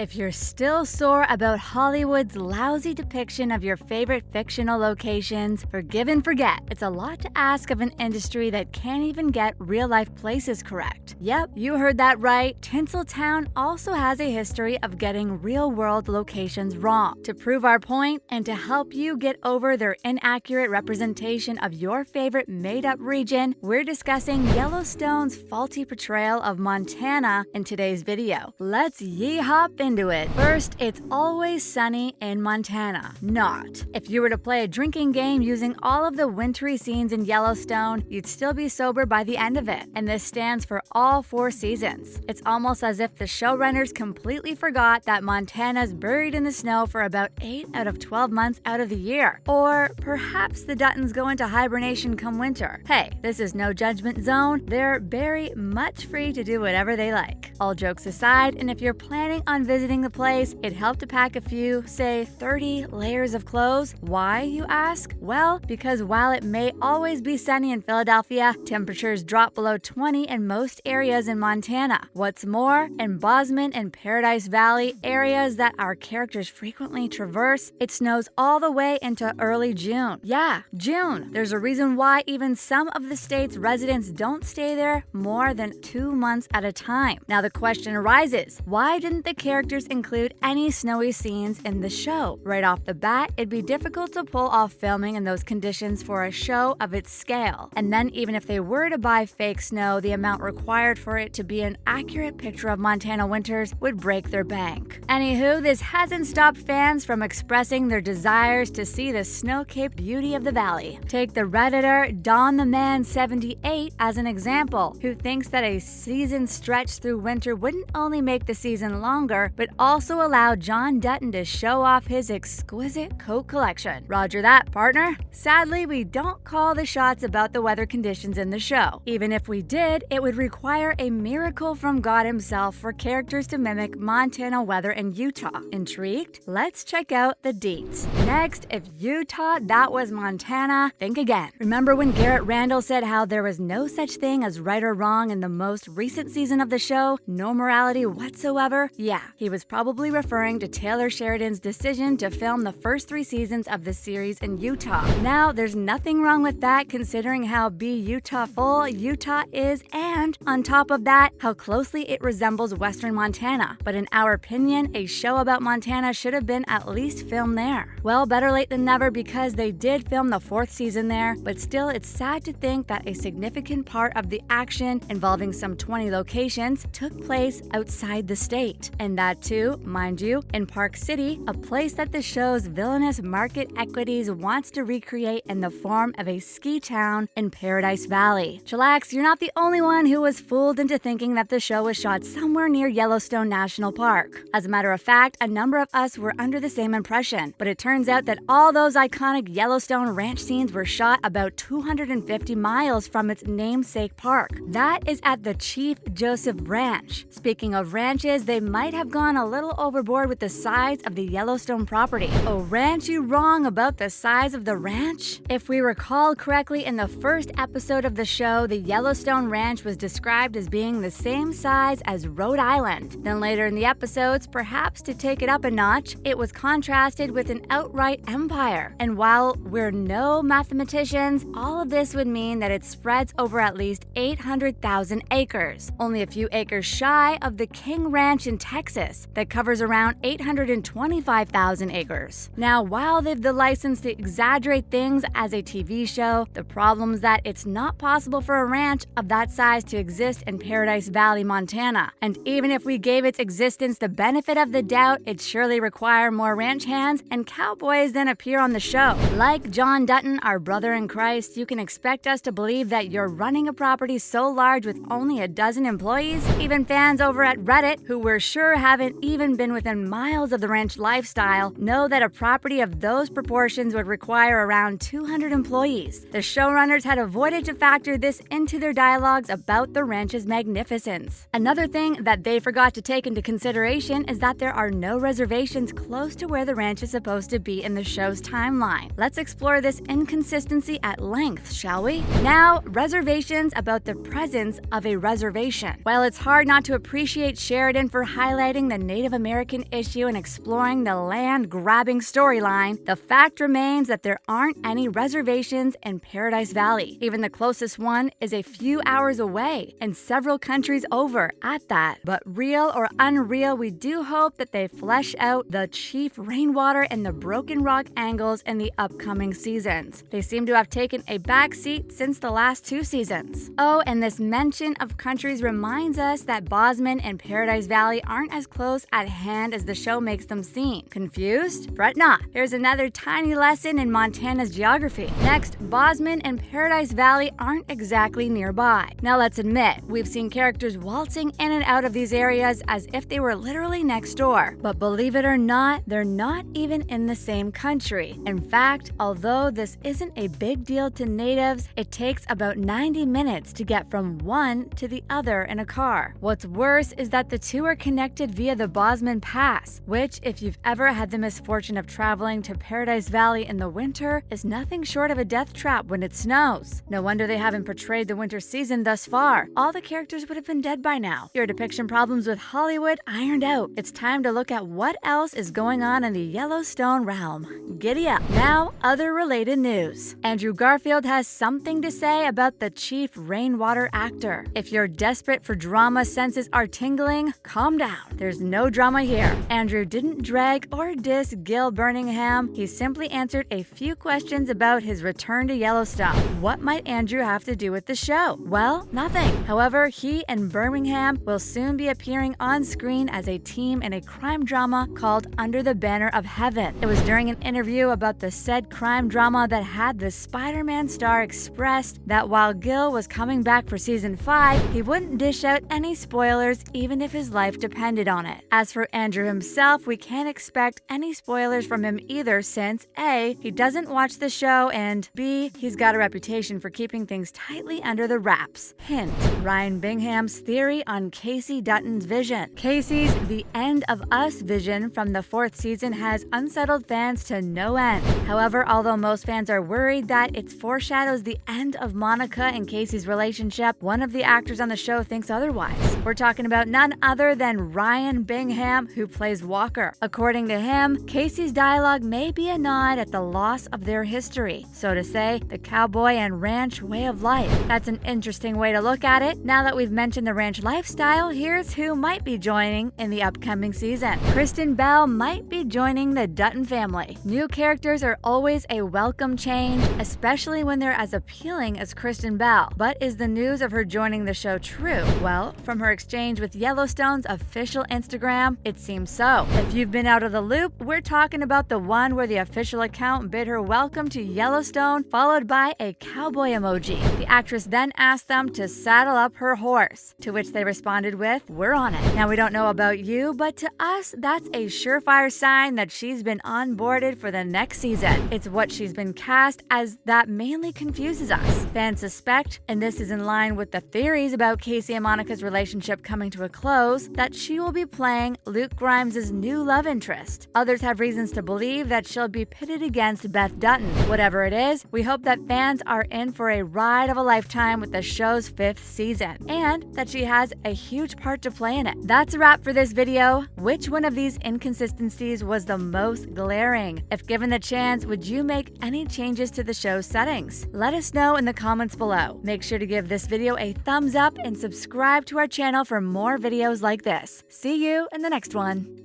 If you're still sore about Hollywood's lousy depiction of your favorite fictional locations, forgive and forget. It's a lot to ask of an industry that can't even get real-life places correct. Yep, you heard that right. Tinseltown also has a history of getting real-world locations wrong. To prove our point and to help you get over their inaccurate representation of your favorite made-up region, we're discussing Yellowstone's faulty portrayal of Montana in today's video. Let's hop into it. First, it's always sunny in Montana. Not. If you were to play a drinking game using all of the wintry scenes in Yellowstone, you'd still be sober by the end of it. And this stands for all 4 seasons. It's almost as if the showrunners completely forgot that Montana's buried in the snow for about 8 out of 12 months out of the year. Or perhaps the Duttons go into hibernation come winter. Hey, this is no judgment zone. They're very much free to do whatever they like. All jokes aside, and if you're planning on visiting the place, it'd help to pack a few, say 30 layers of clothes. Why, you ask? Well, because while it may always be sunny in Philadelphia, temperatures drop below 20 in most areas in Montana. What's more, in Bozeman and Paradise Valley, areas that our characters frequently traverse, it snows all the way into early June. Yeah, June. There's a reason why even some of the state's residents don't stay there more than 2 months at a time. Now the question arises, why didn't the characters include any snowy scenes in the show? Right off the bat, it'd be difficult to pull off filming in those conditions for a show of its scale. And then even if they were to buy fake snow, the amount required for it to be an accurate picture of Montana winters would break their bank. Anywho, this hasn't stopped fans from expressing their desires to see the snow-capped beauty of the valley. Take the Redditor Don the Man 78 as an example, who thinks that a season stretch through winter wouldn't only make the season longer, but also allow John Dutton to show off his exquisite coat collection. Roger that, partner. Sadly, we don't call the shots about the weather conditions in the show. Even if we did, it would require a miracle from God himself for characters to mimic Montana weather in Utah. Intrigued? Let's check out the deets. Next, if Utah that was Montana, think again. Remember when Garrett Randall said how there was no such thing as right or wrong in the most recent season of the show? No morality whatsoever? Yeah, he was probably referring to Taylor Sheridan's decision to film the first 3 seasons of the series in Utah. Now, there's nothing wrong with that considering how beautiful Utah is, and on top of that, how closely it resembles western Montana. But in our opinion, a show about Montana should have been at least filmed there. Well, better late than never because they did film the 4th season there, but still it's sad to think that a significant part of the action, involving some 20 locations, took place outside the state. And that too, mind you, in Park City, a place that the show's villainous market equities wants to recreate in the form of a ski town in Paradise Valley. Chillax, you're not the only one who was fooled into thinking that the show was shot somewhere near Yellowstone National Park. As a matter of fact, a number of us were under the same impression, but it turns out that all those iconic Yellowstone ranch scenes were shot about 250 miles from its namesake park. That is at the Chief Joseph Ranch. Speaking of ranches, they might have gone a little overboard with the size of the Yellowstone property. Oh, ranch you wrong about the size of the ranch? If we recall correctly, in the first episode of the show, the Yellowstone Ranch was described as being the same size as Rhode Island. Then later in the episodes, perhaps to take it up a notch, it was contrasted with an outright empire. And while we're no mathematicians, all of this would mean that it spreads over at least 800,000 acres, only a few acres shy of the King Ranch in Texas that covers around 825,000 acres. Now, while they've the license to exaggerate things as a TV show, the problem is that it's not possible for a ranch of that size to exist in Paradise Valley, Montana. And even if we gave its existence the benefit of the doubt, it'd surely require more ranch hands and cowboys than appear on the show. Like John Dutton, our brother in Christ, you can expect us to believe that you're running a property so large with only a dozen employees? Even fans over at Reddit, who we're sure haven't even been within miles of the ranch lifestyle, know that a property of those proportions would require around 200 employees. The showrunners had avoided to factor this into their dialogues about the ranch's magnificence. Another thing that they forgot to take into consideration is that there are no reservations close to where the ranch is supposed to be in the show's timeline. Let's explore this inconsistency at length, shall we? Now, reservations about the presence of a reservation. While it's hard not to appreciate Sheridan for highlighting the Native American issue and exploring the land-grabbing storyline, the fact remains that there aren't any reservations in Paradise Valley. Even the closest one is a few hours away and several countries over at that. But real or unreal, we do hope that they flesh out the chief rainwater and the broken rock angles in the upcoming seasons. They seem to have taken a back seat since the last 2 seasons. Oh, and this mention of countries reminds us that Bosman and Paradise Valley aren't as close at hand as the show makes them seem. Confused? Fret not. Here's another tiny lesson in Montana's geography. Next, Bosman and Paradise Valley aren't exactly nearby. Now let's admit, we've seen characters waltzing in and out of these areas as if they were literally next door. But believe it or not, they're not even in the same country. In fact, although this isn't a big deal to natives, it takes about 90 minutes to get from one to the other in a car. What's worse is that the two are connected via the Bosman Pass, which, if you've ever had the misfortune of traveling to Paradise Valley in the winter, is nothing short of a death trap when it snows. No wonder they haven't portrayed the winter season thus far. All the characters would have been dead by now. Your depiction problems with Hollywood ironed out. It's time to look at what else is going on in the Yellowstone realm. Giddy up. Now, other related news. Andrew Garfield has something to say about the chief rainwater actor. If you're desperate for drama, senses are tingling, calm down. There's no drama here. Andrew didn't drag or diss Gil Birmingham. He simply answered a few questions about his return to Yellowstone. What might Andrew have to do with the show? Well, nothing. However, he and Birmingham will soon be appearing on screen as a team in a crime drama called Under the Banner of Heaven. It was during an interview about the said crime drama that had the Spider-Man star expressed that while Gil was coming back for season 5, he wouldn't dish out any spoilers even if his life depended on it. As for Andrew himself, we can't expect any spoilers from him either since A, he doesn't watch the show, and B, he's got a reputation for keeping things tightly under the wraps. Hint: Ryan Bingham's theory on Casey Dutton's vision. Casey's The End of Us vision from the 4th season has unsettled fans to no end. However, although most fans are worried that it foreshadows the end of Monica and Casey's relationship, one of the actors on the show thinks otherwise. We're talking about none other than Ryan Bingham, who plays Walker. According to him, Casey's dialogue may be a nod at the loss of their history, so to say, the cowboy and ranch way of life. That's an interesting way to look at it. Now that we've mentioned the ranch lifestyle, here's who might be joining in the upcoming season. Kristen Bell might be joining the Dutton family. New characters are always a welcome change, especially when they're as appealing as Kristen Bell. But is the news of her joining the show true? Well, from her exchange with Yellowstone's official Instagram, it seems so. If you've been out of the loop, we're talking about the one where the official account bid her welcome to Yellowstone, followed by a cowboy emoji. The actress then asked them to saddle up her horse, to which they responded with, "We're on it." Now, we don't know about you, but to us, that's a surefire sign that she's been onboarded for the next season. It's what she's been cast as that mainly confuses us. Fans suspect, and this is in line with the theories about Casey and Monica's relationship coming to a close, that she will be playing Luke Grimes' new love interest. Others have reasons to believe that she'll be pitted against Beth Dutton. Whatever it is, we hope that fans are in for a ride of a lifetime with the show's 5th season, and that she has a huge part to play in it. That's a wrap for this video. Which one of these inconsistencies was the most glaring? If given the chance, would you make any changes to the show's settings? Let us know in the comments below. Make sure to give this video a thumbs up and subscribe to our channel for more videos like this. See you in the next one.